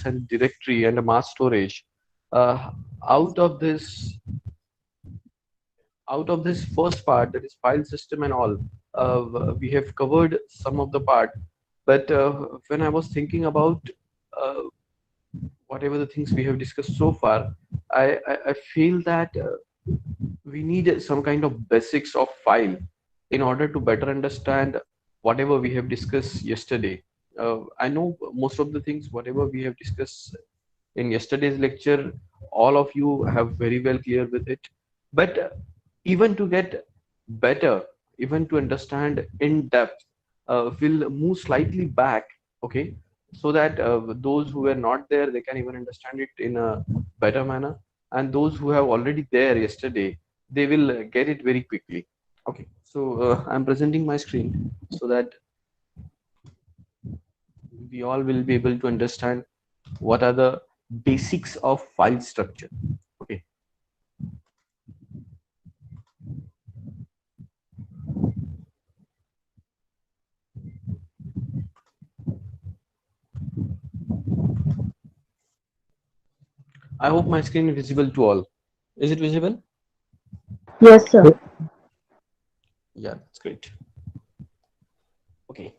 and directory and a mass storage. Uh, out of this out of this first part, that is file system and all, we have covered some of the part. But when I was thinking about uh, whatever the things we have discussed so far, I feel that we need some kind of basics of file in order to better understand whatever we have discussed yesterday. I know most of the things, whatever we have discussed in yesterday's lecture, all of you have very well clear with it. But even to get better, even to understand in depth, we'll move slightly back, okay, so that those who were not there, they can even understand it in a better manner, and those who have already there yesterday, they will get it very quickly. Okay, so I'm presenting my screen so that we all will be able to understand what are the basics of file structure. Okay, I hope my screen is visible to all. Is it visible? Yes, sir. Yeah, that's great. Okay,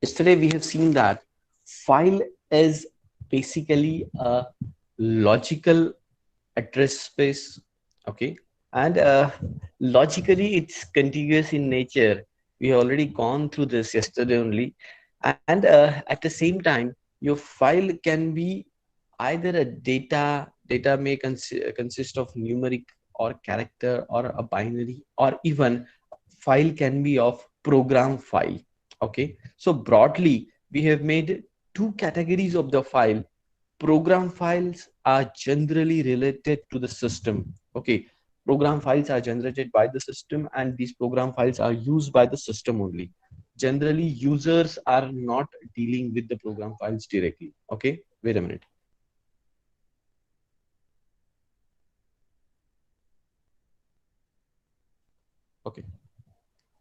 yesterday we have seen that file is basically a logical address space. Okay, and logically it's contiguous in nature. We have already gone through this yesterday only. And at the same time, your file can be either a data may consist of numeric or character or a binary, or even file can be of program file. Okay, so broadly we have made two categories of the file. Program files are generally related to the system. Okay, program files are generated by the system, and these program files are used by the system only. Generally users are not dealing with the program files directly. Okay, wait a minute. Okay,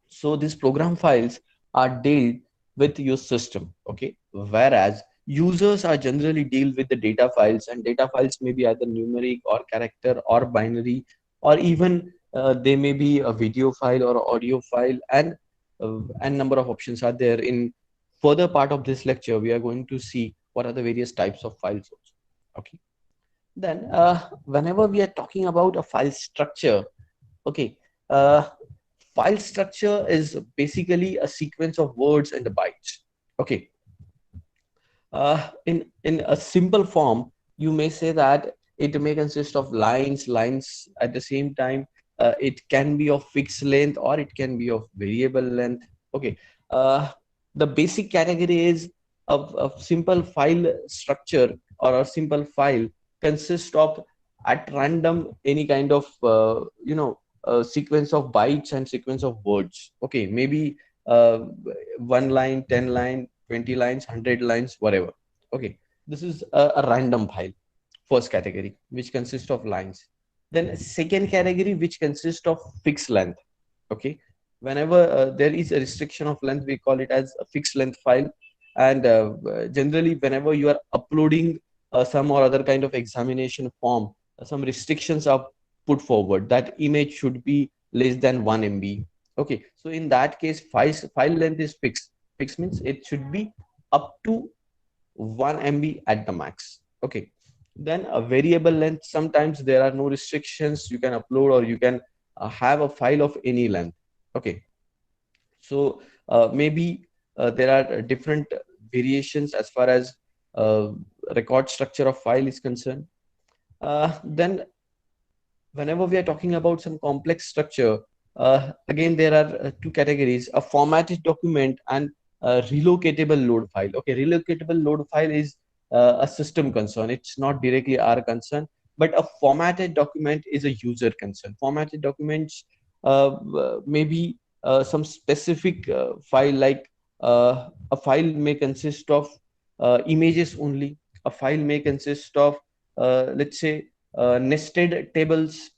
so these program files are dealt with your system. Okay, whereas users are generally deal with the data files, and data files may be either numeric or character or binary, or even they may be a video file or audio file, and number of options are there. In further part of this lecture we are going to see what are the various types of files also. Okay, then whenever we are talking about a file structure, okay, uh, file structure is basically a sequence of words and the bytes. Okay, in a simple form, you may say that it may consist of lines. At the same time, it can be of fixed length or it can be of variable length. Okay, uh, the basic category is of simple file structure, or a simple file consists of at random any kind of sequence of bytes and sequence of words. Okay, maybe uh, one line, 10 line, 20 lines, 100 lines, whatever. Okay, this is a random file, first category, which consists of lines. Then second category, which consists of fixed length. Okay, whenever there is a restriction of length, we call it as a fixed length file. And generally whenever you are uploading some or other kind of examination form, some restrictions are put forward that image should be less than 1 MB. Okay, so in that case file length is fixed. Fixed means it should be up to 1 MB at the max. Okay, then a variable length, sometimes there are no restrictions, you can upload or you can have a file of any length. Okay, so maybe there are different variations as far as uh, record structure of file is concerned. Then whenever we are talking about some complex structure, again there are two categories: a formatted document and a relocatable load file. Okay, relocatable load file is a system concern, it's not directly our concern. But a formatted document is a user concern. Formatted documents maybe some specific file, like a file may consist of images only. A file may consist of let's say nested tables.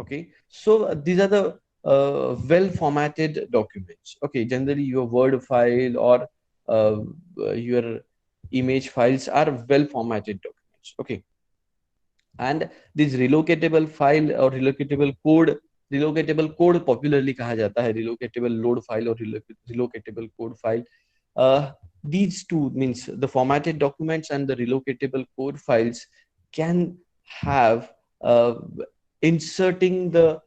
Okay, so these are the well formatted documents. Okay, generally your word file or your image files are well formatted documents. Okay, and this relocatable file or relocatable code popularly कहा जाता है relocatable load file or relocatable code file. These two means the formatted documents and the relocatable code files can have inserting the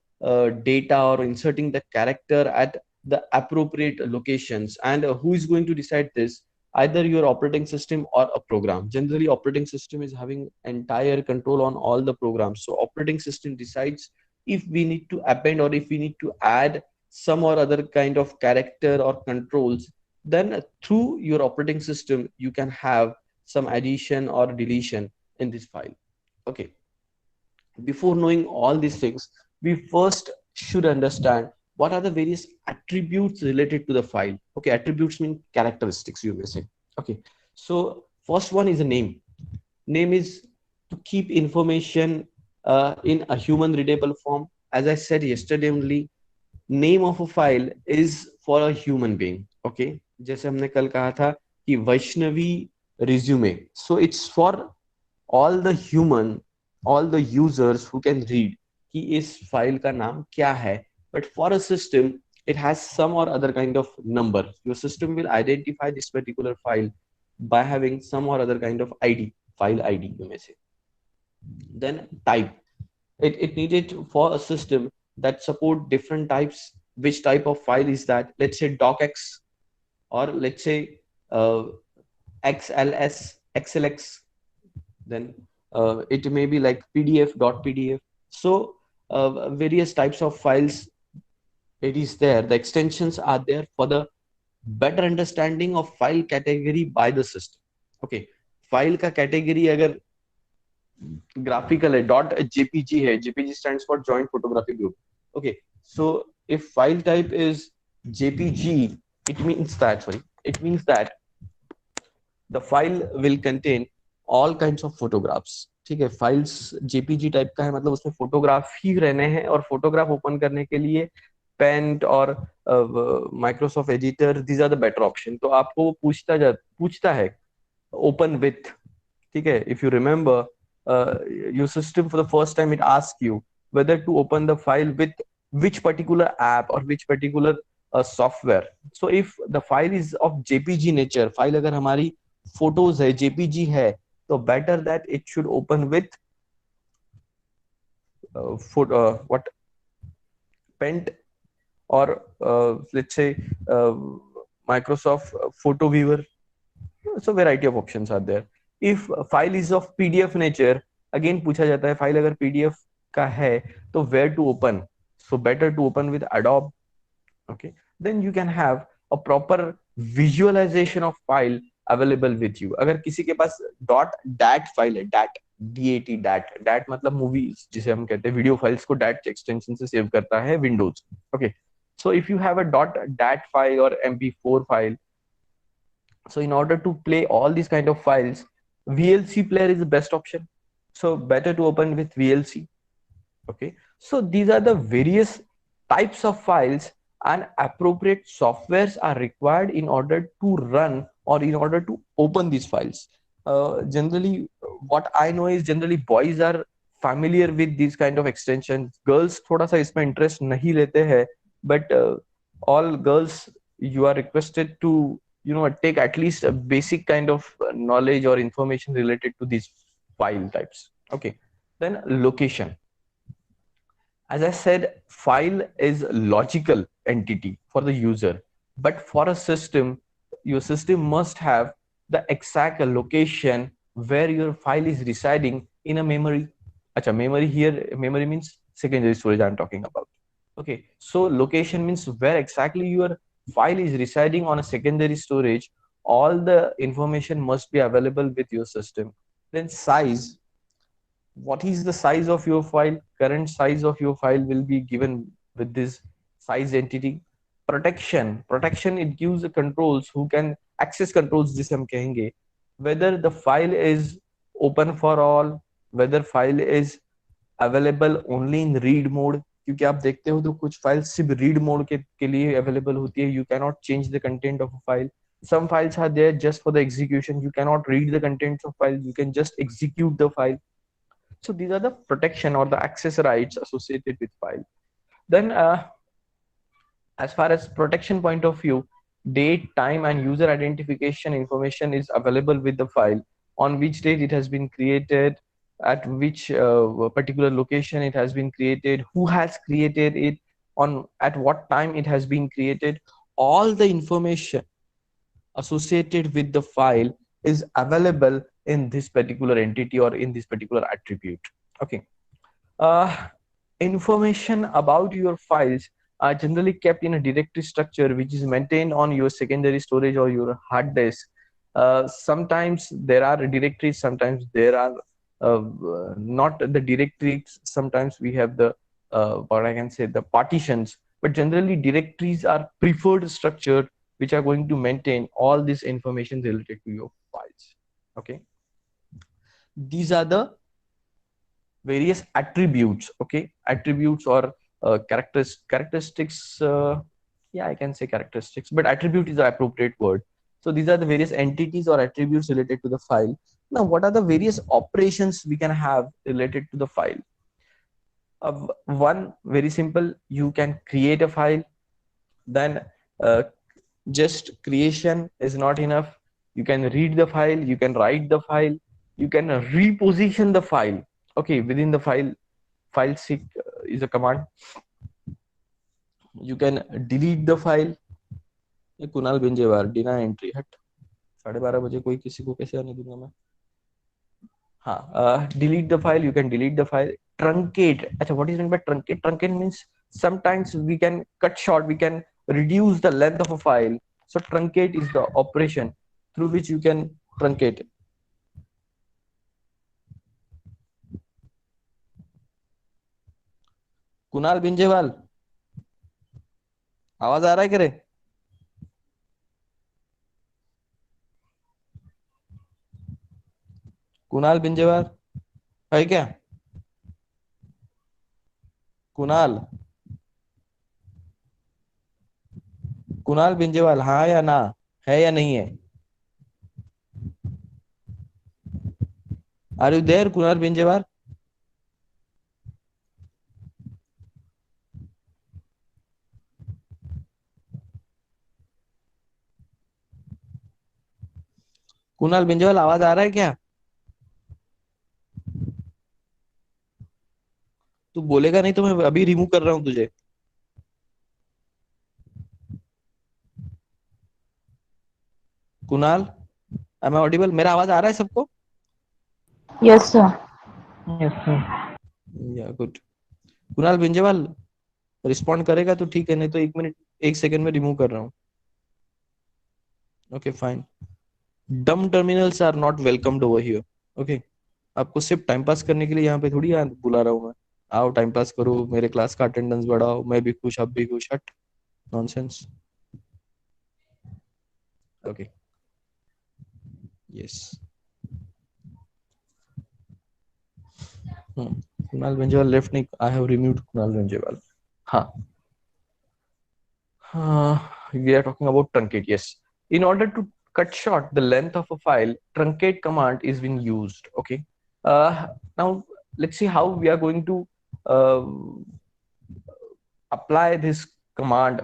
data or inserting the character at the appropriate locations. And who is going to decide this? Either your operating system or a program. Generally operating system is having entire control on all the programs, so operating system decides if we need to append or if we need to add some or other kind of character or controls. Then through your operating system you can have some addition or deletion in this file. Okay, before knowing all these things, we first should understand what are the various attributes related to the file. Okay, attributes mean characteristics, you may say. Okay, so first one is a name. Name is to keep information in a human readable form. As I said yesterday only, name of a file is for a human being. Okay, जैसे हमने कल कहा था कि Vaishnavi resume, so it's for all the human, all the users who can read कि इस file का नाम क्या है. But for a system it has some or other kind of number. Your system will identify this particular file by having some or other kind of id, file id, you may say. Then type, it needed for a system that support different types. Which type of file is that? Let's say docx, or let's say xls, xlx. Then it may be like pdf. So various types of files it is there. The extensions are there for the better understanding of file category by the system. Okay, file का category अगर graphical है, dot JPG है, JPG stands for joint photography group. Okay, so if file type is JPG, it means that, sorry, it means that the file will contain all kinds of photographs. ठीक है, files JPG type का है मतलब उसमें photograph ही रहने हैं, और photograph open करने के लिए पेंट और Microsoft Editor, these are the better option. तो आपको वो पूछता है ओपन विथ. ठीक है, if you remember, your system for the first time it asks you whether to open the file with which particular app or which particular software. So if the file is of jpg nature, file अगर हमारी photos है, jpg है, तो better that it should open with what, pent, or let's say Microsoft Photo Viewer. So variety of options are there. If file is of pdf nature, again पूछा जाता है file अगर pdf का है तो where to open. So better to open with Adobe. Okay, then you can have a proper visualization of file available with you. अगर किसी के पास डॉट डैट फाइल है, डैट dat, डैट मतलब मूवीज जिसे हम कहते हैं, वीडियो फाइल्स को डैट एक्सटेंशन से सेव करता है Windows. Okay, so if you have a dot dat file or mp4 file, so in order to play all these kind of files, vlc player is the best option. So better to open with vlc. Okay, so these are the various types of files, and appropriate softwares are required in order to run or in order to open these files. Generally what I know is generally boys are familiar with these kind of extensions. Girls थोड़ा सा इसमें interest नहीं लेते हैं, but all girls, you are requested to take at least a basic kind of knowledge or information related to these file types. Okay, then location. As I said, file is a logical entity for the user, but for a system, your system must have the exact location where your file is residing in a memory. Acha, memory here, memory means secondary storage I'm talking about. Okay, so location means where exactly your file is residing on a secondary storage. All the information must be available with your system. Then size, what is the size of your file? Current size of your file will be given with this size entity. Protection, it gives the controls who can access controls जिसे हम कहेंगे, whether the file is open for all, whether file is available only in read mode. क्योंकि आप देखते हो तो कुछ file सिर्फ रीड मोड के लिए अवेलेबल होती है. You cannot change the content of a file. Some files are there just for the execution. You cannot read the contents of files, you can just execute the file. So these are the protection or the access rights associated with file. Then as far as protection point of view, date, time, and user identification information is available with the file. On which date it has been created, at which particular location it has been created, who has created it, on at what time it has been created. All the information associated with the file is available in this particular entity or in this particular attribute. Okay. uh, Information about your files are generally kept in a directory structure which is maintained on your secondary storage or your hard disk. Sometimes there are directories, sometimes there are not the directories, sometimes we have the what I can say, the partitions, but generally directories are preferred structure which are going to maintain all this information related to your files. Okay, these are the various attributes. Okay, attributes or characteristics, yeah, I can say characteristics, but attribute is the appropriate word. So these are the various entities or attributes related to the file. Now what are the various operations we can have related to the file? One, very simple, you can create a file. Then uh, just creation is not enough. You can read the file, you can write the file, you can reposition the file. Okay, within the file, file seek is a command. You can delete the file. ये Kunal बिंजेवार डिना entry हट 12:30 बजे कोई किसी को कैसे आने दूंगा मैं. हाँ, delete the file, you can delete the file. Truncate, अच्छा, what is meant by truncate? Truncate means sometimes we can cut short, we can reduce the length of a file. So truncate is the operation through which you can truncate. Kunal Binjewal, आवाज आ रहा है क्या रे? कुणाल बिंजेवाल है क्या? कुणाल, कुणाल बिंजेवाल, हाँ या ना, है या नहीं है? Are you there Kunal Binjewal? Kunal Binjewal, आवाज आ रहा है क्या? तू बोलेगा नहीं तो मैं अभी रिमूव कर रहा हूँ तुझे. Kunal, am I audible? मेरा आवाज आ रहा है सबको? Yes, sir. Yes, sir. या गुड. कुणाल बिंजेवाल रिस्पॉन्ड करेगा तो ठीक है, नहीं तो 1 मिनट 1 सेकंड में रिमूव कर रहा हूँ. Okay fine. Dumb terminals are not welcomed over here. Okay, आपको सिर्फ टाइम पास करने के लिए यहाँ पे थोड़ी बुला रहा हूँ मैं. आओ टाइम पास करो, मेरे क्लास का अटेंडेंस बढ़ाओ, मैं भी खुश आप भी खुश. Hut, nonsense. Okay, yes. Kunal Benjewal left नहीं, I have removed Kunal Benjewal. हाँ, we are talking about truncate. Yes, in order to cut short the length of a file, truncate command is being used. Okay, now let's see how we are going to uh, apply this command.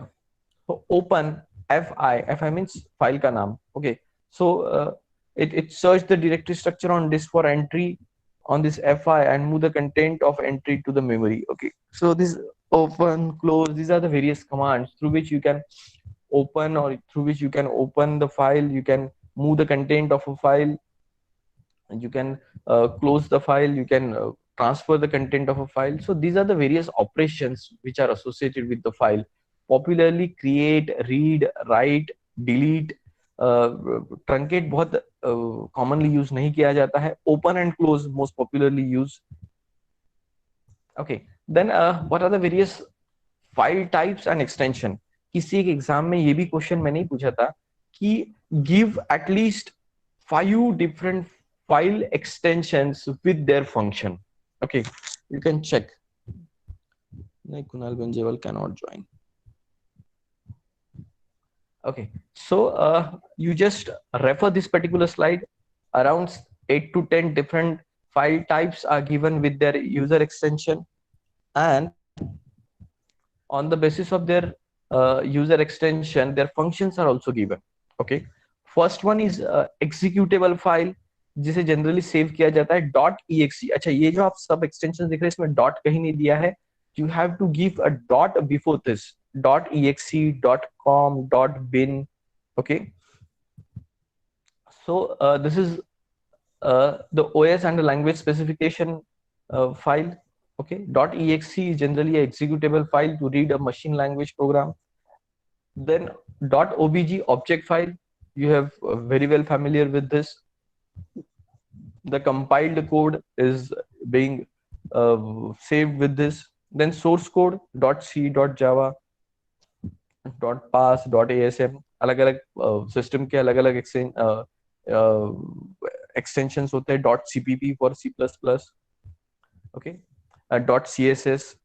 So open fi means file ka naam. Okay, so it search the directory structure on disk for entry on this fi and move the content of entry to the memory. Okay, so this open, close, these are the various commands through which you can open or through which you can open the file, you can move the content of a file, and you can close the file, you can transfer the content of a file. So these are the various operations which are associated with the file. Popularly create, read, write, delete. Truncate बहुत commonly use नहीं किया जाता है. Open and close most popularly use. Okay, then what are the various file types and extension. किसी एक exam में ये भी क्वेश्चन मैंने ही पूछा था कि give at least 5 different file extensions with their function. Okay, you can check. No, Kunal Benjewal cannot join. Okay, so you just refer this particular slide. Around 8 to 10 different file types are given with their user extension, and on the basis of their user extension, their functions are also given. Okay, first one is executable file, जिसे generally save किया जाता है .exe. अच्छा, ये जो आप सब extension देख रहे हैं इसमें डॉट कहीं नहीं दिया है. You have to give a dot before this. .exe, .com, .bin. Okay, so this is the OS and the language specification file. Okay, .exe is generally a executable file to read a machine language program. Then .obj object file, you have very well familiar with this. The compiled code is being saved with this. Then source code .c, .java, .pass, .asm, अलग अलग system के अलग अलग extensions होते हैं. .cpp for C++. Okay, .css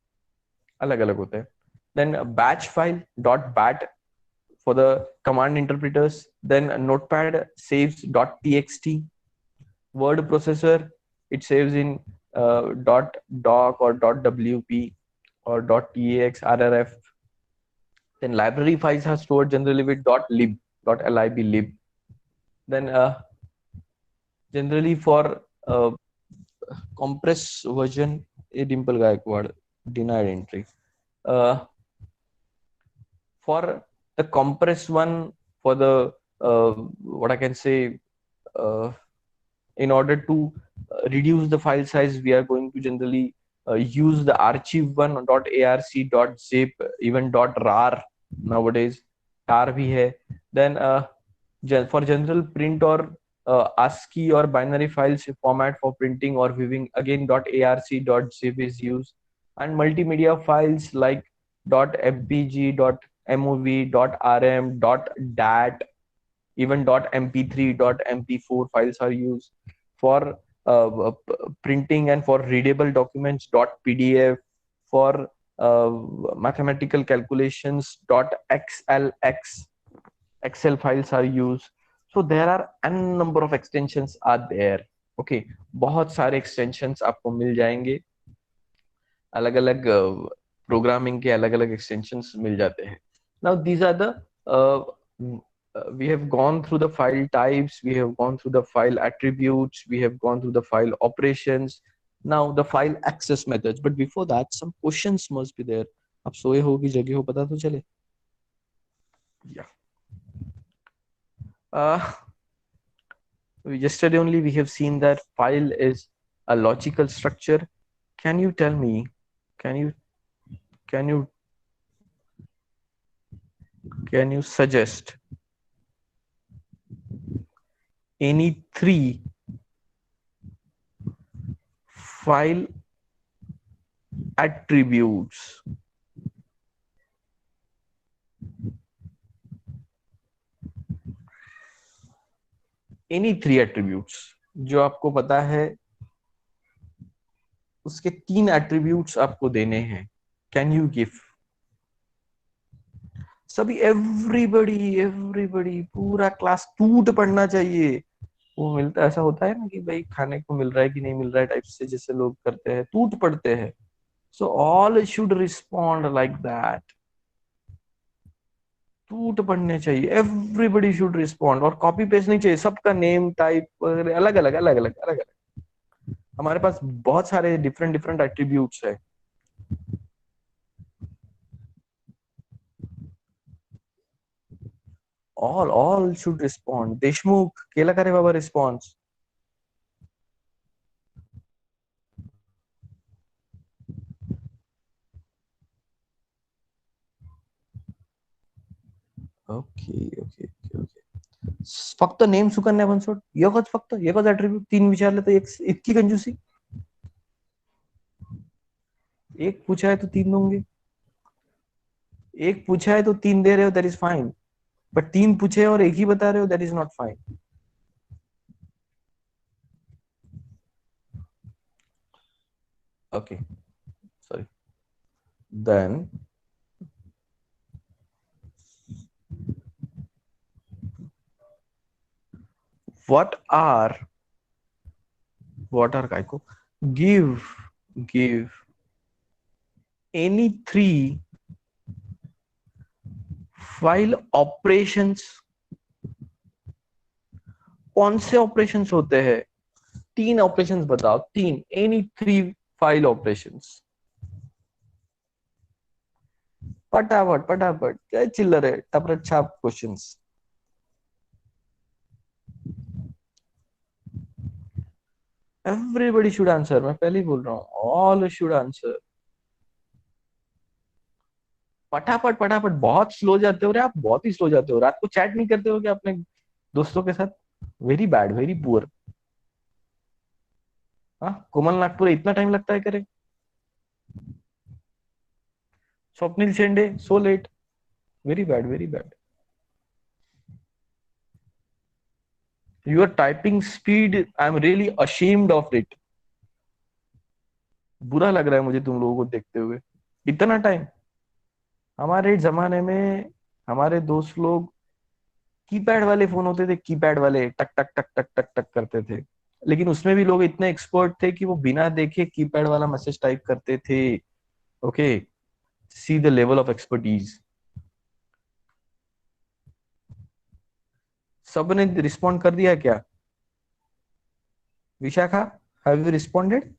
अलग अलग होते हैं. Then batch file .bat for the command interpreters. Then notepad saves .txt. Word processor, it saves in .doc or .wp or .tex, rrf. Then library files are stored generally with .lib, .lib. Then generally for compress version, a Dimple Gaikwad denied entry. Uh, for the compress one, for the what I can say, uh, in order to reduce the file size, we are going to generally use the archive one, .arc, .zip, even .rar nowadays. tar bhi hai. Then for general print or ASCII or binary files format for printing or viewing, again .arc, .zip is used. And multimedia files like .mpg, .mov, .rm, .dat, even .mp3, .mp4 files are used. For printing and for readable documents, .pdf. For mathematical calculations, .xlx, excel files are used. So there are n number of extensions are there. Okay, बहुत सारे extensions आपको मिल जाएंगे. अलग अलग programming के अलग अलग extensions मिल जाते हैं. Now these are the uh, we have gone through the file types, we have gone through the file attributes, we have gone through the file operations. Now the file access methods, but before that some questions must be there. आप सोए हो कि जगे हो पता तो चले. Yeah. uh, Yesterday only we have seen that file is a logical structure. Can you tell me, can you can you can you suggest any three file attributes? Any three attributes जो आपको पता है, उसके तीन attributes आपको देने हैं. Can you give? सभी एवरीबडी पूरा क्लास टूट पड़ना चाहिए. वो मिलता ऐसा होता है ना कि भाई खाने को मिल रहा है कि नहीं मिल रहा है टाइप से जैसे लोग करते हैं, टूट पड़ते हैं. So all should respond like that. टूट पड़ने चाहिए, एवरीबडी शुड रिस्पॉन्ड. और कॉपी पेस्ट नहीं चाहिए, सबका नेम टाइप अलग अलग अलग अलग अलग अलग. हमारे पास बहुत सारे डिफरेंट डिफरेंट एट्रीब्यूट्स है. all should respond. देशमुख केला करे बाबा response. Okay okay okay okay. फक्त नेम सुकन्या बनसोड एकच, फक्त एकच ऍट्रिब्यूट. तीन विचारले तर एक इतकी कंजूसी. एक पूछा है तो तीन दूंगे, एक पूछा है तो तीन दे रहे हो, दैट इज फाइन. बट तीन पूछे और एक ही बता रहे हो, that is not fine. Okay, sorry. Then what are काय को give any three file operations. कौन से ऑपरेशंस होते हैं? तीन ऑपरेशंस बताओ, तीन, एनी थ्री फाइल ऑपरेशंस. फटाफट फटाफट, क्या चिल्लर है, टपरट छाप क्वेश्चंस. एवरीबडी शुड आंसर, मैं पहले ही बोल रहा हूँ, ऑल शुड आंसर. फटाफट फटाफट, बहुत स्लो जाते हो रे आप, बहुत ही स्लो जाते हो. रात को चैट नहीं करते हो क्या अपने दोस्तों के साथ? Very bad, very poor. हाँ, कोमल नागपुर इतना टाइम लगता है करे? Swapnil Shende so let. Very bad, very bad. Your typing speed, I am really ashamed of it. बुरा लग रहा है मुझे तुम लोगों को देखते हुए. इतना टाइम. हमारे जमाने में हमारे दोस्त लोग कीपैड वाले फोन होते थे, कीपैड वाले, टक टक टक टक टक टक करते थे. लेकिन उसमें भी लोग इतने एक्सपर्ट थे कि वो बिना देखे कीपैड वाला मैसेज टाइप करते थे. Okay, see the level of expertise. सबने रिस्पॉन्ड कर दिया क्या? Vishakha, have you responded?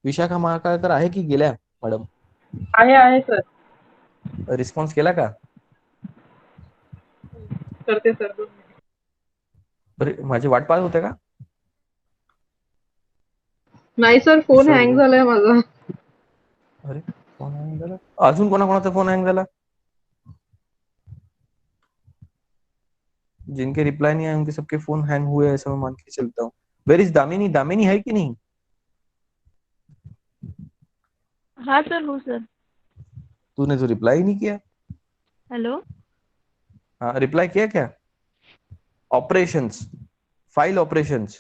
Vishakha Mahakalkar आहे की गेल्या मॅडम? आहे सर. रिस्पॉन्स केला का? करते सर. बरे, माझी वाट पाहत होते का? नाही सर, फोन हँग झालाय माझा. अरे, फोन हँग झाला? अजून कोणाकोणाचा फोन हँग झाला? जिनके रिप्लाई नहीं आए उनके सबके फोन हैंग हुए, ऐसा मैं मान के चलता हूँ. Where is Damini? दामिनी है कि नहीं? हाँ सर, हूँ सर. तूने तो रिप्लाई ही नहीं किया. हेलो. हाँ, रिप्लाई किया क्या? ऑपरेशंस, फाइल ऑपरेशंस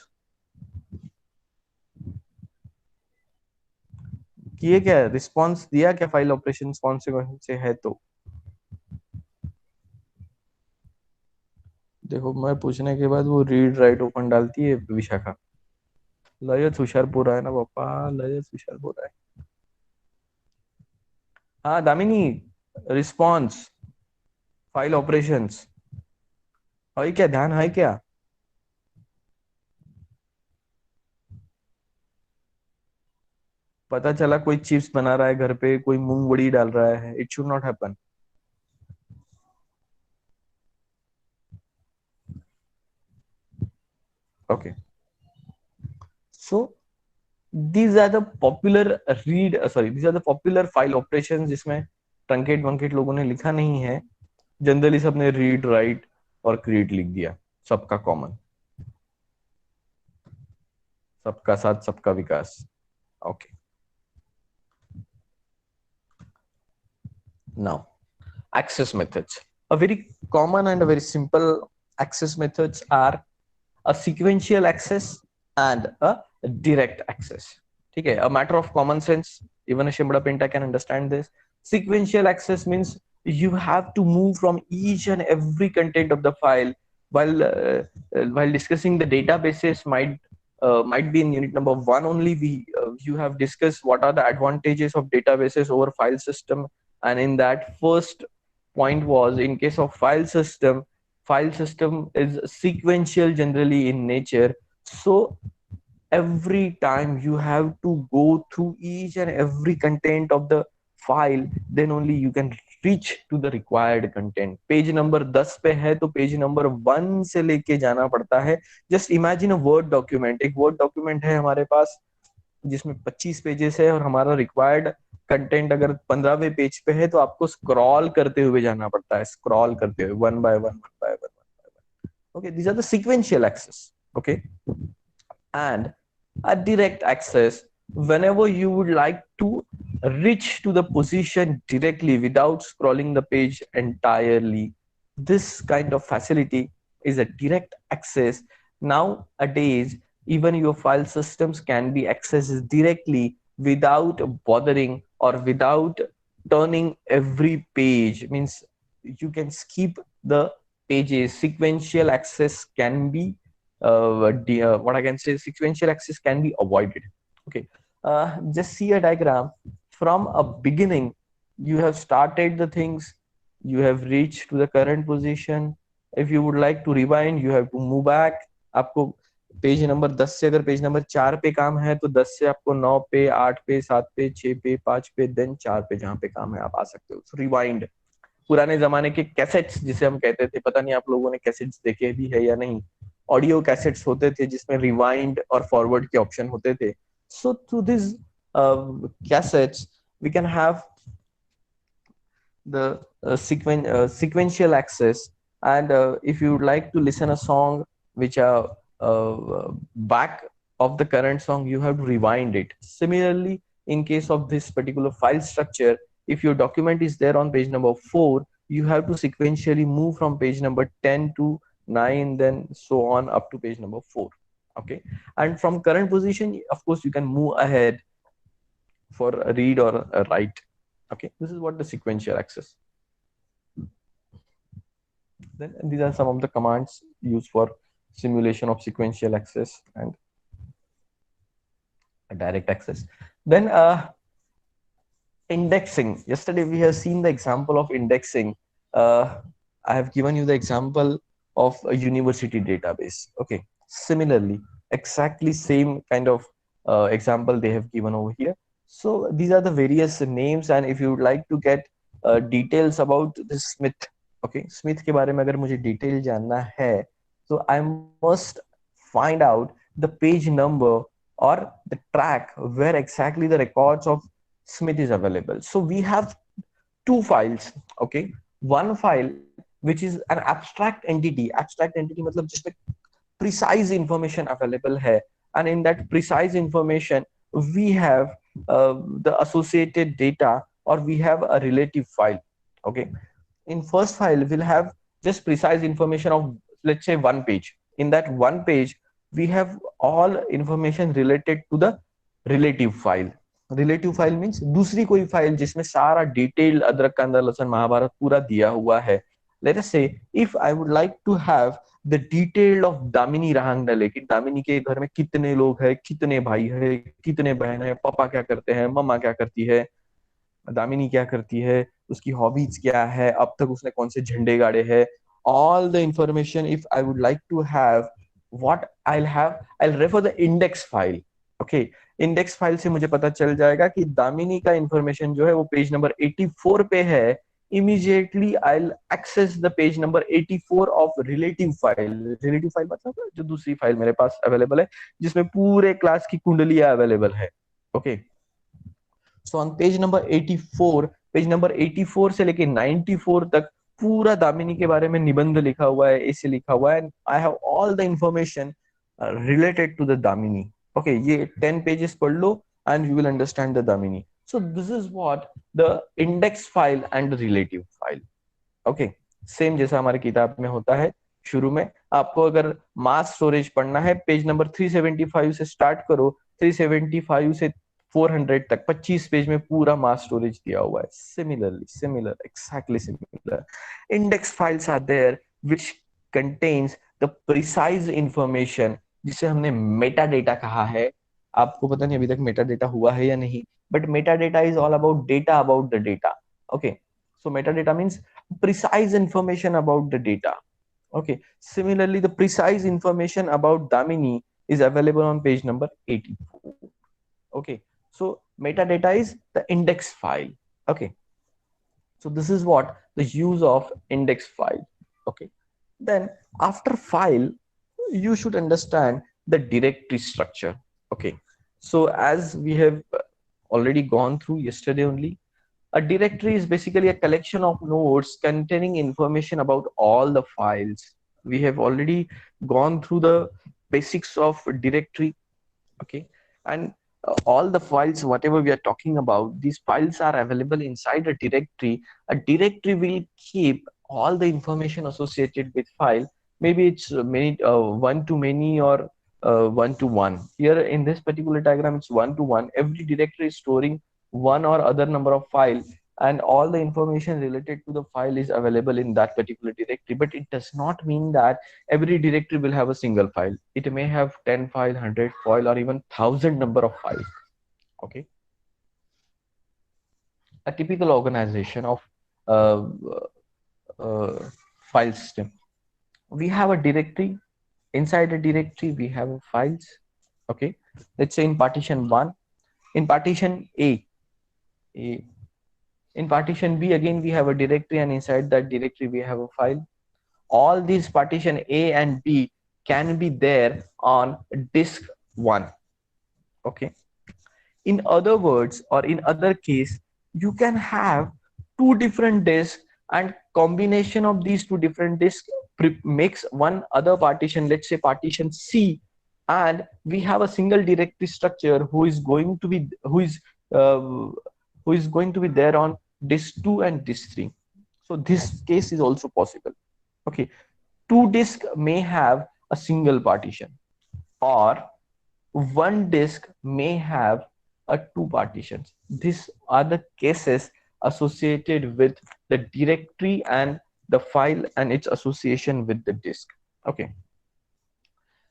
किए क्या? रिस्पॉन्स दिया क्या? फाइल ऑपरेशंस कौन से है? तो देखो, मैं पूछने के बाद वो रीड राइट ओपन डालती है विशाखा. लयच हुशारपुर है ना पापा, लयच हुशारपुर है. हाँ दामिनी, रिस्पॉन्स, फाइल ऑपरेशंस है क्या? ध्यान है क्या? पता चला कोई चिप्स बना रहा है घर पे, कोई मूंग बड़ी डाल रहा है. It should not happen. Okay, so these are the popular these are the popular file operations जिसमें ट्रंकेट वंकेट लोगों ने लिखा नहीं है. जनरली सबने रीड राइट और क्रिएट लिख दिया. सबका कॉमन, सबका साथ सबका विकास. Okay, now access methods. A very common and a very simple access methods are a sequential access and a direct access. ठीक है, a matter of common sense, even a Shimbra Pinta can understand this. Sequential access means you have to move from each and every content of the file. While discussing the databases, might be in unit number 1 only, we you have discussed what are the advantages of databases over file system. And in that first point was, in case of file system is sequential generally in nature. So every time you have to go through each and every content of the file, then only you can reach to the required content. Page number 10 पे है तो page number 1 से लेके जाना पड़ता है. Just imagine a word document. एक word document है हमारे पास जिसमें 25 पेजेस है, और हमारा रिक्वायर्ड कंटेंट अगर 15वें पेज पे है तो आपको स्क्रॉल करते हुए जाना पड़ता है, स्क्रॉल करते हुए, one by one, one by one, one by one. Okay, these are the sequential access. Okay, and a direct access, whenever you would like to reach to the position directly without scrolling the page entirely. This kind of facility is a direct access. Nowadays, even your file systems can be accessed directly without bothering or without turning every page, means you can skip the pages. Sequential access can be what I can say, sequential access can be avoided. Okay, just see a diagram from a beginning. You have started the things, you have reached to the current position. If you would like to rewind, you have to move back. आपको page number 10 से अगर page number 4 पे काम है तो 10 से आपको 9 पे, 8 पे, 7 पे, 6 पे, 5 पे, देन 4 पे जहाँ पे काम है आप आ सकते हो। रिवाइंड, पुराने जमाने के कैसेट्स जिसे हम कहते थे, पता नहीं आप लोगों ने कैसेट्स देखे भी है या नहीं, ऑडियो कैसेट्स होते थे जिसमें रिवाइंड और फॉरवर्ड के ऑप्शन होते थे। So through this cassettes we can have the sequential access, and if you would like to listen a song which are back of the current song, you have to rewind it. Similarly, in case of this particular file structure, if your document is there on page number 4, you have to sequentially move from page number 10 to 9, then so on up to page number 4. Okay, and from current position, of course, you can move ahead for a read or a write. Okay, this is what the sequential access. Then these are some of the commands used for simulation of sequential access and direct access. Then indexing. Yesterday we have seen the example of indexing. I have given you the example of a university database. Okay, similarly, exactly same kind of example they have given over here. So these are the various names, and if you would like to get details about the Smith, okay, Smith के बारे में अगर मुझे detail जानना है, so I must find out the page number or the track where exactly the records of Smith is available. So we have two files, okay, one file which is an abstract entity. Abstract entity मतलब जिसमें precise information available है, and in that precise information we have the associated data, or we have a relative file. Okay, in first file we'll have just precise information of, let's say, one page. In that one page we have all information related to the relative file. Relative file means दूसरी कोई file जिसमें सारा detail अदरक का अंदर लहसुन महाभारत पूरा दिया हुआ है. Let us say if I would like to have the detail of Damini Rahangdale कि दामिनी के घर में कितने लोग हैं, कितने भाई है, कितने बहन है, पापा क्या करते हैं, मम्मा क्या करती है, दामिनी क्या करती है, उसकी हॉबीज क्या है, अब तक उसने कौन से झंडे गाड़े हैं, all the information if I would like to have, what I'll refer the index file. Okay, index file से मुझे पता चल जाएगा कि दामिनी का इंफॉर्मेशन जो है वो पेज नंबर 84 पे है. Immediately I will access the page number 84 of relative file. Relative file मतलब जो दूसरी फाइल मेरे पास अवेलेबल है जिसमें पूरे क्लास की कुंडलियां अवेलेबल है. Okay, so on page number 84, page number 84 से लेके 94 तक पूरा दामिनी के बारे में निबंध लिखा हुआ है, ऐसे लिखा हुआ है. I have all the information related to the Damini. Okay, ये 10 pages पढ़ लो and you will understand the Damini. So this is what the index file and the relative file. Okay, same जैसा हमारे किताब में होता है. शुरू में आपको अगर मास स्टोरेज पढ़ना है, पेज नंबर 375 से स्टार्ट करो, 375 से 400 तक 25 पेज में पूरा मास स्टोरेज दिया हुआ है. Similar, exactly similar. Index files are there which contains the precise information जिसे हमने मेटा डेटा कहा है. आपको पता नहीं अभी तक मेटा डेटा हुआ है या नहीं, but Meta data is all about data about the data. Okay, so Meta data means precise information about the data. Okay, similarly the precise information about Damini is available on page number 84. Okay, so metadata is the index file. Okay, so this is what the use of index file. Okay, then after file you should understand the directory structure. Okay, so as we have already gone through yesterday only, a directory is basically a collection of nodes containing information about all the files. We have already gone through the basics of directory. Okay, and all the files whatever we are talking about, these files are available inside a directory. A directory will keep all the information associated with file. Maybe it's many one to many or one to one. Here in this particular diagram it's one to one. Every directory is storing one or other number of file and all the information related to the file is available in that particular directory. But it does not mean that every directory will have a single file. It may have 10 file, 100 file, or even 1,000 number of files. Okay. A typical organization of uh, file system. We have a directory. Inside a directory, we have files. Okay. Let's say in partition 1, in partition A, in partition B, again, we have a directory, and inside that directory, we have a file. All these partition A and B can be there on disk 1. Okay. In other words, or in other case, you can have two different disks, and combination of these two different disks makes one other partition, let's say partition C, and we have a single directory structure who is going to be uh, going to be there on disk 2 and disk 3. So this case is also possible. Okay, two disks may have a single partition, or one disk may have two partitions. These are the cases associated with the directory and the file and its association with the disk. Okay.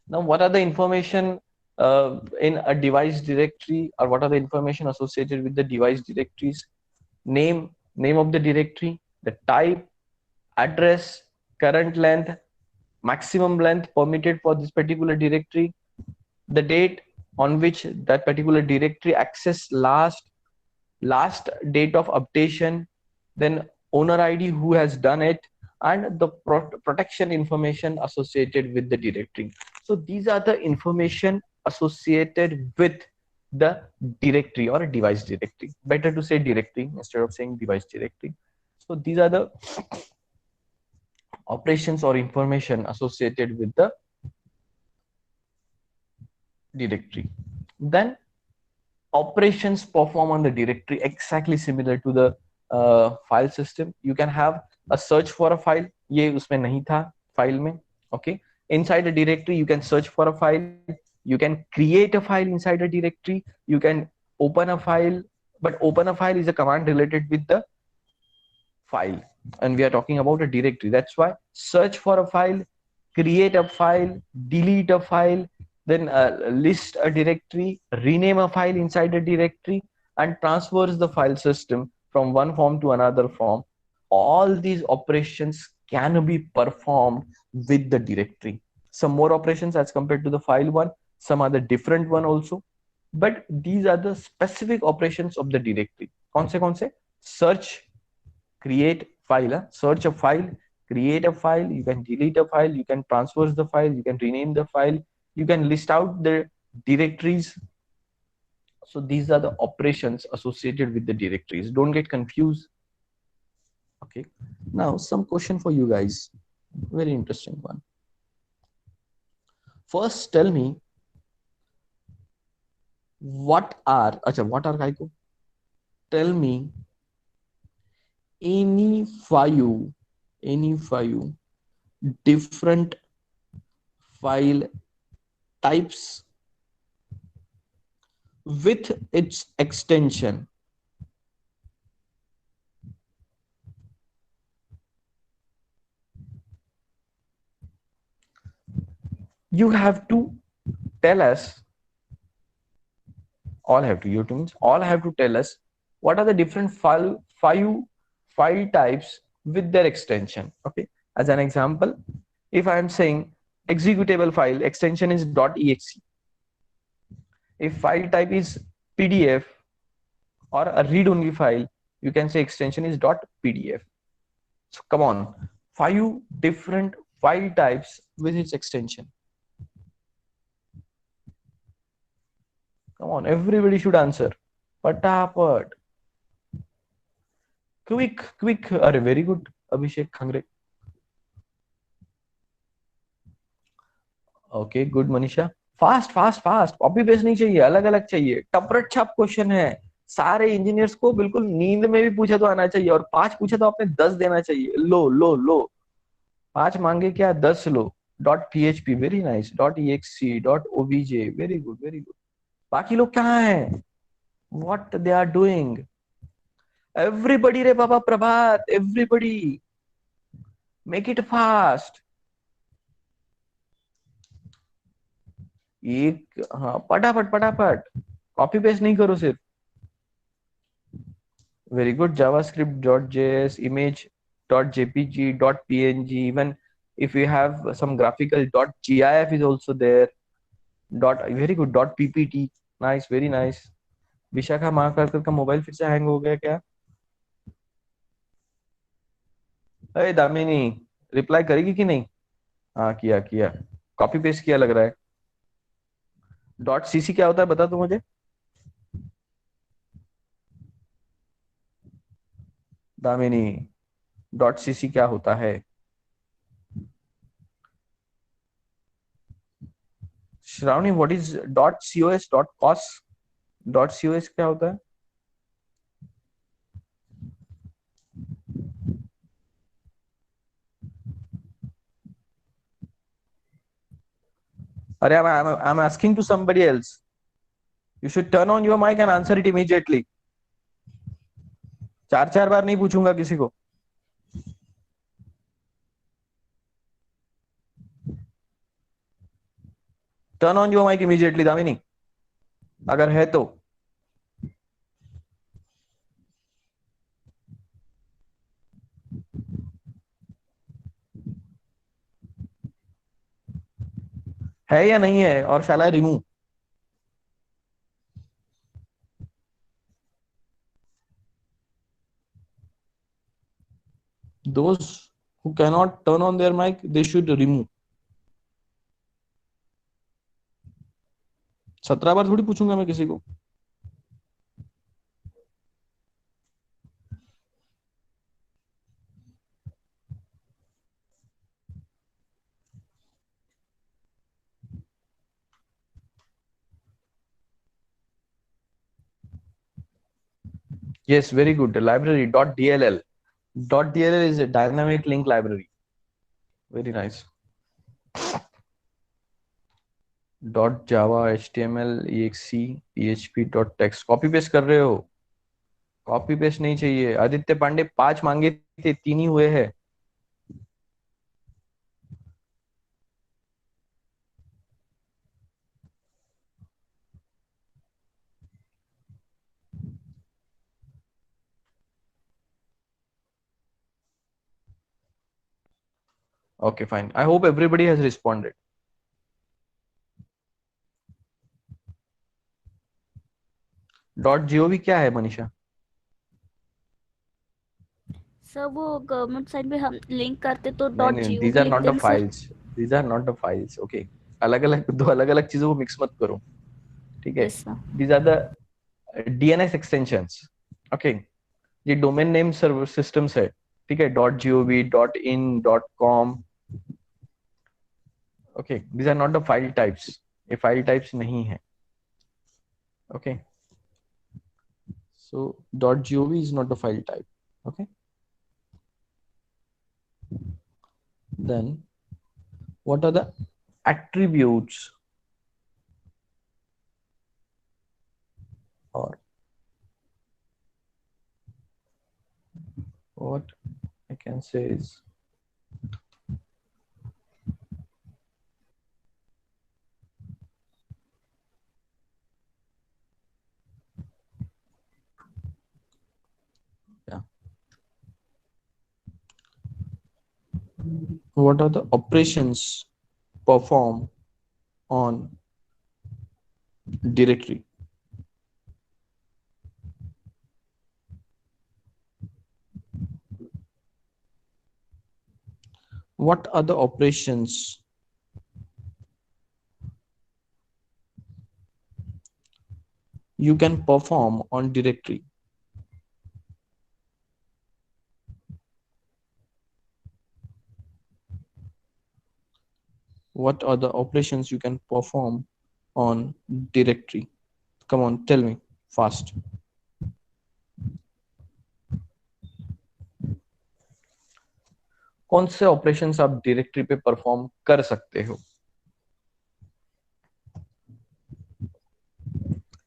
Now, what are the information in a device directory, or what are the information associated with the device directories? Name of the directory, the type, address, current length, maximum length permitted for this particular directory, the date on which that particular directory access last date of updation, then owner ID who has done it, and the protection information associated with the directory. So these are the information associated with the directory or a device directory. Better to say directory instead of saying device directory. So these are the operations or information associated with the directory. Then operations perform on the directory exactly similar to the file system. You can have a search for a file. ये उसमें नहीं था file में. Okay. Inside a directory, you can search for a file. You can create a file inside a directory. You can open a file, but open a file is a command related with the file, and we are talking about a directory. That's why search for a file, create a file, delete a file, then list a directory, rename a file inside a directory, and transfers the file system from one form to another form. All these operations can be performed with the directory. Some more operations as compared to the file one, some other different one also, but these are the specific operations of the directory. कौन से? Search, create file, search a file, create a file, you can delete a file, you can transfer the file, you can rename the file, you can list out the directories. So these are the operations associated with the directories. Don't get confused. Okay. Now some question for you guys. Very interesting one. First, tell me what are Kaiko? Tell me any five different file types with its extension. You have to tell us, all have to tell us what are the different file types with their extension. Okay, as an example, if I am saying executable file, extension is .exe. If file type is PDF or a read-only file, you can say extension is .pdf. So come on, 5 different file types with its extension. Come on, everybody should answer. Patapat. Quick. Are very good, Abhishek Khangre. Okay, good, Manisha. Fast copy paste नहीं चाहिए, अलग अलग चाहिए. टपरट छाप question है. सारे engineers को बिल्कुल नींद में भी पूछे तो आना चाहिए, और 5 पूछे तो आपने 10 देना चाहिए. लो 5 मांगे क्या, 10 लो. .php very nice. .exe, .obj very good. बाकी लोग कहाँ हैं? What they are doing? Everybody रे बाबा, प्रभात, एवरीबडी मेक इट फास्ट। एक, हाँ, फटाफट फटाफट, कॉपी पेस्ट नहीं करो सिर्फ। Very good. JavaScript dot JS, image dot JPG, dot PNG, even if you have some graphical dot gif is also there, dot, very good, dot ppt, nice, very nice। Vishakha Mahakalkar का mobile फिर से hang हो गया क्या? अरे Damini, reply करेगी कि नहीं? हाँ, किया किया, कॉपी पेस्ट किया लग रहा है। डॉट सीसी क्या होता है बता तू मुझे। दामिनी, डॉट सीसी क्या होता है? Shravani, what is dot COS, dot cos, dot COS क्या होता है? अरे, I'm asking to somebody else. You should turn on your mic and answer it immediately. चार चार बार नहीं पूछूंगा किसी को। Turn on your mic immediately Damini, अगर है तो। है या नहीं है, और shall I remove? Those who cannot turn on their mic, they should remove। 17 बार थोड़ी पूछूंगा मैं किसी को। Yes, very good। Library dot dll, dot dll is a dynamic link library, very nice। Dot Java, html, exe, php, dot text, copy paste कर रहे हो? Copy paste नहीं चाहिए। आदित्य पांडे 5 मांगे थे, 3 ही हुए हैं। Okay, fine, I hope everybody has responded। Dot GOV क्या है मनीषा? सर वो गवर्नमेंट साइट पे हम लिंक करते तो नहीं डॉट नहीं, दीज जीओवी आर नॉट लिखते द हैं sir. Files, these are not the files, okay. अलग अलग, दो अलग अलग चीजों को मिक्स मत करो, ठीक है? Yes sir. These are the DNS extensions, okay. ये डोमेन नेम सर्वर सिस्टम्स है, ठीक है? Dot GOV, dot in, dot com, okay. These are not the file types, ये फाइल टाइप्स नहीं है, okay. So dot GOV is not the file type, okay. Then what are the attributes, or what I can say is, yeah, what are the operations performed on directory? What are the operations you can perform on directory? What are the operations you can perform on directory? Come on, tell me fast। कौन से operations आप directory पे perform कर सकते हो?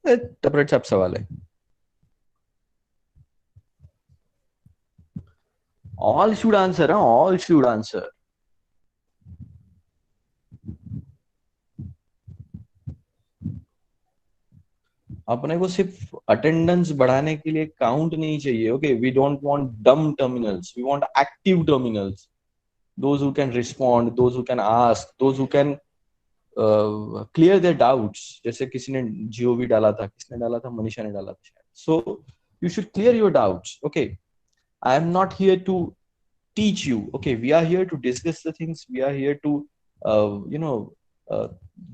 Separate सब सवाल है। All should answer, huh? All should answer. अपने को सिर्फ अटेंडेंस बढ़ाने के लिए काउंट नहीं चाहिए. Okay, we don't want dumb terminals, we want active terminals. Those who can respond, those who can ask, those who can clear their doubts. जैसे किसी ने GOV डाला था, किसने डाला था, मनीषा ने डाला था. So you should clear your doubts. Okay, I am not here to teach you. Okay, we are here to discuss the things. We are here to uh,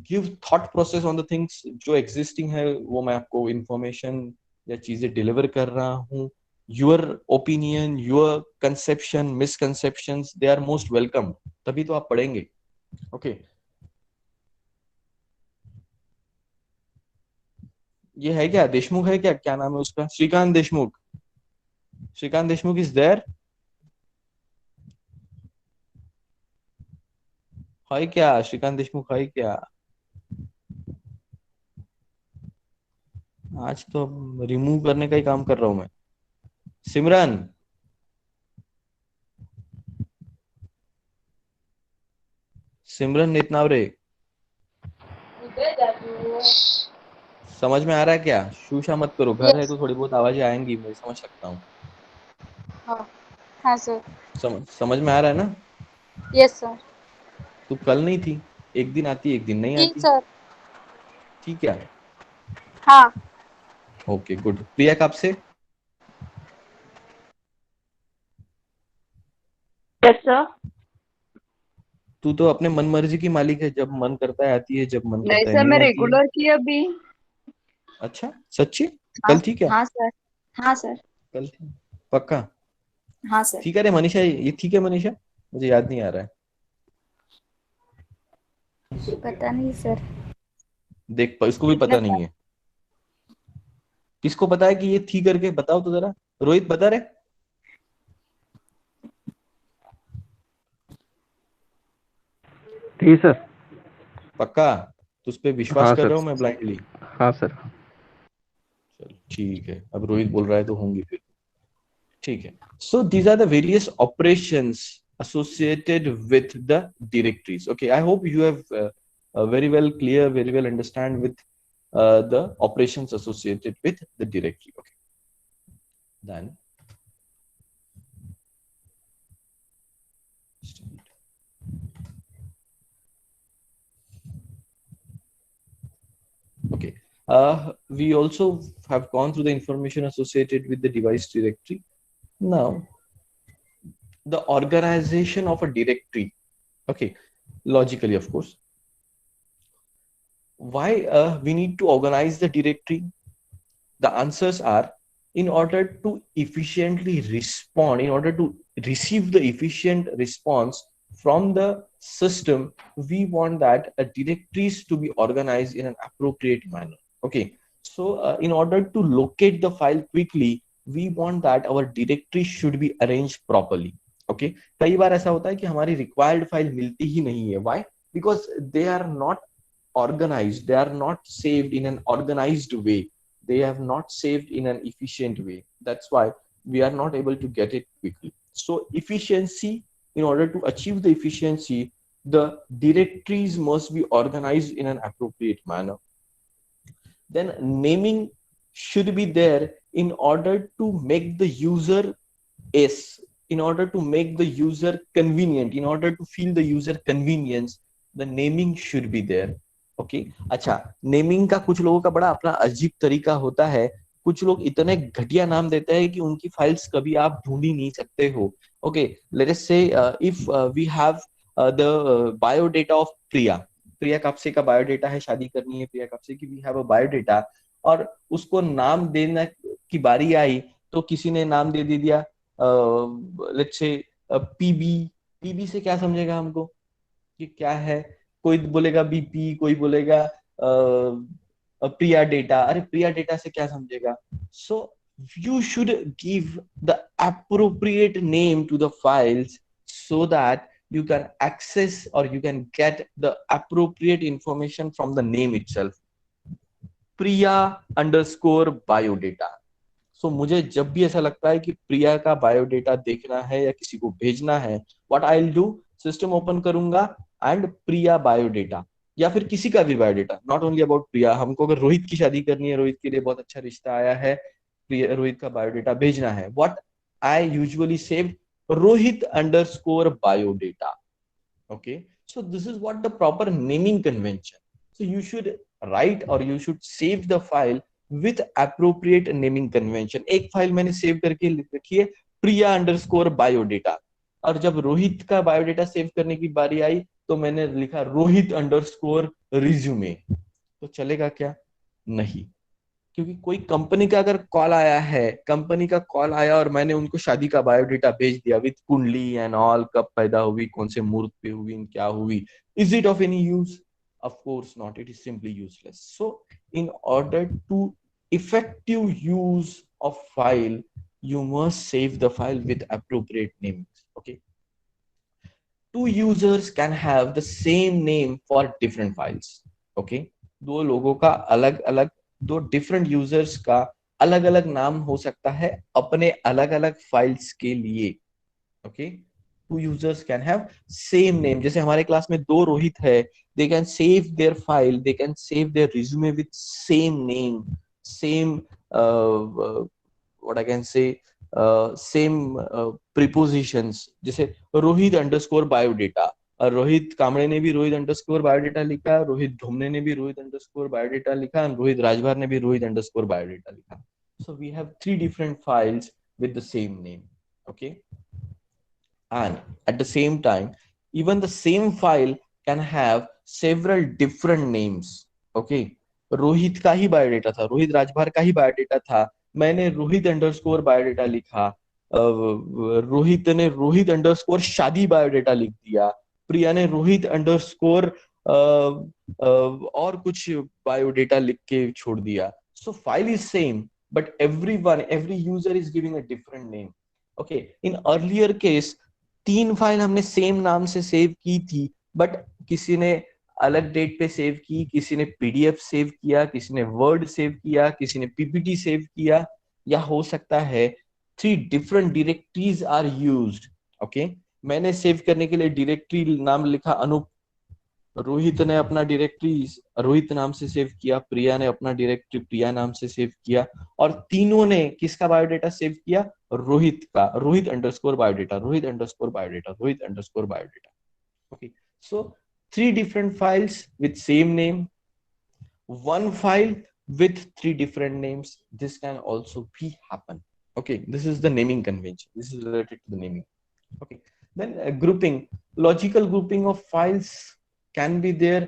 give thought process on the things जो existing है, वो मैं आपको information या चीजें deliver कर रहा हूँ. Your opinion, your conception, misconceptions, they are most welcome. तभी तो आप पढ़ेंगे. Okay. ये है क्या, देशमुख है क्या, क्या नाम है उसका, श्रीकांत देशमुख. Shrikant Deshmukh is there. है क्या श्रीकांत देशमुख, है क्या? आज तो रिमूव करने का ही काम कर रहा हूं मैं. सिमरन, सिमरन नेतनावरे, समझ में आ रहा है क्या? शूशा मत करो, घर है तो थोड़ी बहुत आवाजें आएंगी, मैं समझ सकता हूँ. हाँ सर. समझ में आ रहा है ना? Yes sir. तू कल नहीं थी, एक दिन आती एक दिन नहीं जी आती. सर. ठीक है. हाँ. Okay good. प्रिया कब से? Yes sir. तू तो अपने मन मर्जी की मालिक है, जब मन करता है आती है, जब मन नहीं करता है सर, नहीं मैं आती है. रेगुलर की अभी. अच्छा सच्ची? कल थी क्या? हाँ सर. हाँ सर. कल थी पक्का? हाँ सर. ठीक है रे मनीषा, ये ठीक है मनीषा, मुझे याद नहीं आ रहा है. पता नहीं सर. देख इसको भी पता नहीं है. किसको पता है कि ये थी करके, बताओ तो जरा. रोहित बता रहे. थी सर. पक्का? तुझ पे विश्वास हाँ कर सर. रहा हूँ मैं ब्लाइंडली. हाँ सर. चल ठीक है, अब रोहित बोल रहा है तो होंगी फिर. ठीक है. So these are the various operations associated with the directories. Okay, I hope you have very well clear, very well understand with the operations associated with the directory. Okay, then okay, we also have gone through the information associated with the device directory. Now the organization of a directory. Okay, logically of course. Why we need to organize the directory? The answers are, in order to efficiently respond, in order to receive the efficient response from the system, we want that directories to be organized in an appropriate manner. Okay, so in order to locate the file quickly, we want that our directory should be arranged properly. Okay, कई बार ऐसा होता है कि हमारी required file मिलती ही नहीं है. Why? Because they are not organized, they are not saved in an organized way, they have not saved in an efficient way. That's why we are not able to get it quickly. So efficiency, in order to achieve the efficiency, the directories must be organized in an appropriate manner. Then naming should be there in order to make the user in order to make the user convenient, in order to feel the user convenience, the naming should be there. Okay अच्छा, naming का कुछ लोगों का बड़ा अपना अजीब तरीका होता है. कुछ लोग इतने घटिया नाम देते हैं कि उनकी फाइल्स कभी आप ढूंढ ही नहीं सकते हो. Okay, let us say if we have the biodata of Priya. Priya Kapse का बायोडेटा है, शादी करनी है प्रिया कापसे की, वी हैव अ बायोडेटा, और उसको नाम देने की बारी आई तो किसी ने नाम दे दिया लेट्स से पीबी. पीबी से क्या समझेगा हमको कि क्या है? कोई बोलेगा बीपी, कोई बोलेगा प्रिया डेटा. अरे प्रिया डेटा से क्या समझेगा? सो you should give the appropriate name to the files so that you can access or you can get the appropriate information from the name itself. Priya underscore biodata. सो मुझे जब भी ऐसा लगता है कि प्रिया का बायोडेटा देखना है या किसी को भेजना है, what I will do, system open करूंगा एंड प्रिया बायोडेटा, या फिर किसी का भी बायोडेटा, नॉट ओनली अबाउट प्रिया, हमको अगर रोहित की शादी करनी है, रोहित के लिए बहुत अच्छा रिश्ता आया है, रोहित का बायोडेटा भेजना है, what I usually save, Rohit underscore biodata. Okay, so this is what the proper naming convention. So you should write or you should save the file with appropriate naming convention. एक फाइल मैंने save करके रखी है प्रिया underscore biodata, और जब रोहित का biodata save करने की बारी आई तो मैंने लिखा रोहित अंडरस्कोर रिज्यूमे. तो चलेगा क्या? नहीं, क्योंकि कोई कंपनी का अगर कॉल आया है, कंपनी का कॉल आया और मैंने उनको शादी का बायोडेटा भेज दिया विथ कुंडली एंड ऑल, कब पैदा हुई, कौन से मुहूर्त पे हुई, क्या हुई, is it of any use? Of course not, it is simply useless. So in order to effective use of file, you must save the file with appropriate names. Okay, two users can have the same name for different files. Okay, दो लोगों का अलग अलग, दो different users का अलग अलग नाम हो सकता है अपने अलग अलग फाइल्स के लिए. Okay, two users can have same name. जैसे हमारे क्लास में दो रोहित है, they can save their file, they can save their resume with same name, same what I can say, same prepositions. जैसे रोहित अंडरस्कोर बायोडेटा, और रोहित कामड़े ने भी रोहित अंडरस्कोर बायोडेटा लिखा, रोहित ढोमने ने भी रोहित अंडरस्कोर बायोडेटा लिखा, और रोहित राजभर ने भी रोहित अंडरस्कोर बायोडेटा लिखा. So we have three different files with the same name. Okay, and at the same time, even the same file can have several different names. Okay, Rohit का ही biodata था, रोहित राजभर का ही biodata था, मैंने रोहित अंडरस्कोर बायोडेटा लिखा, रोहित ने Rohit underscore शादी biodata लिख दिया, प्रिया ने रोहित अंडरस्कोर और कुछ बायोडेटा लिख के छोड़ दिया. So file is same but every user is giving a different name. Okay, in earlier case तीन फाइल हमने सेम नाम से सेव की थी, बट किसी ने अलग डेट पे सेव की, किसी ने पीडीएफ सेव किया, किसी ने वर्ड सेव किया, किसी ने पीपीटी सेव किया, या हो सकता है three different directories are used. Okay, मैंने सेव करने के लिए डायरेक्टरी नाम लिखा अनूप, रोहित ने अपना डायरेक्टरी रोहित नाम से सेव किया, प्रिया ने अपना डायरेक्टरी प्रिया नाम से सेव किया, और तीनों ने किसका बायोडेटा सेव किया? रोहित का, Rohit underscore biodata, Rohit underscore biodata, Rohit underscore biodata. Okay, so three different files with same name, one file with three different names, this can also be happen. Okay, this is the naming convention, this is related to the naming. Okay, then grouping, logical grouping of files can be there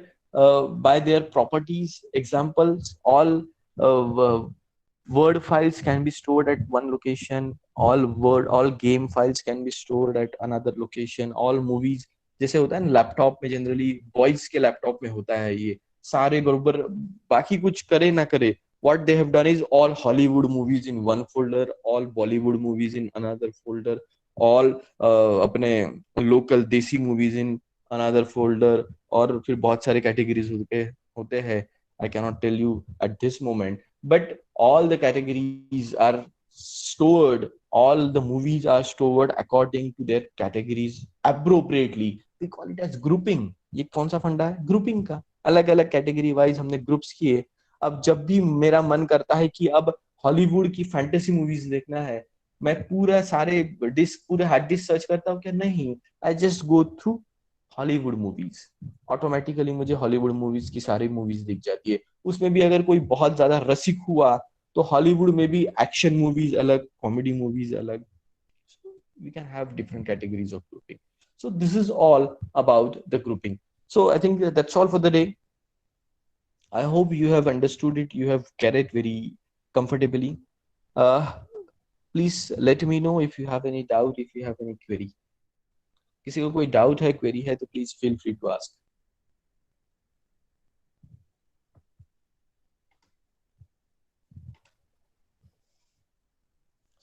by their properties. Examples, all word files can be stored at one location, all game files can be stored at another location, all movies, जैसे होता है ना laptop में, generally boys के laptop में होता है ये सारे बरोबर, बाकी कुछ करे ना करे, what they have done is all Hollywood movies in one folder, all Bollywood movies in another folder, all अपने local desi movies in another folder, और फिर बहुत सारे कैटेगरीज होते हैं, I can not tell you at this moment, but all the categories are stored, all the movies are stored according to their categories appropriately. We call it as grouping. ये कौन सा फंडा है? ग्रुपिंग का. अलग अलग कैटेगरी वाइज हमने groups किए. अब जब भी मेरा मन करता है कि अब हॉलीवुड की फैंटेसी मूवीज देखना है, मैं पूरा सारे डिस्क, पूरे हार्ड डिस्क सर्च करता हूँ क्या? नहीं, I just go through Hollywood movies, automatically मुझे हॉलीवुड मूवीज की सारी मूवीज दिख जाती है. उसमें भी अगर कोई बहुत ज्यादा रसिक हुआ तो हॉलीवुड में भी एक्शन मूवीज अलग, कॉमेडी मूवीज अलग. We can have different categories of grouping. So this is all about the grouping. So I think that's all for the day. I hope you have understood it, you have carried very comfortably. Please let me know if you have any doubt, if you have any query. किसी को कोई doubt है, query है, तो please feel free to ask.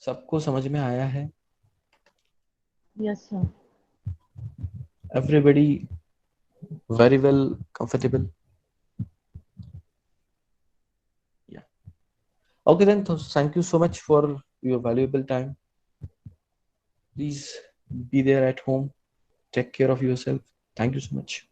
सबको समझ में आया है? Yes, sir. Everybody very well comfortable? Yeah. Okay, then thank you so much for your valuable time. Please be there at home. Take care of yourself. Thank you so much.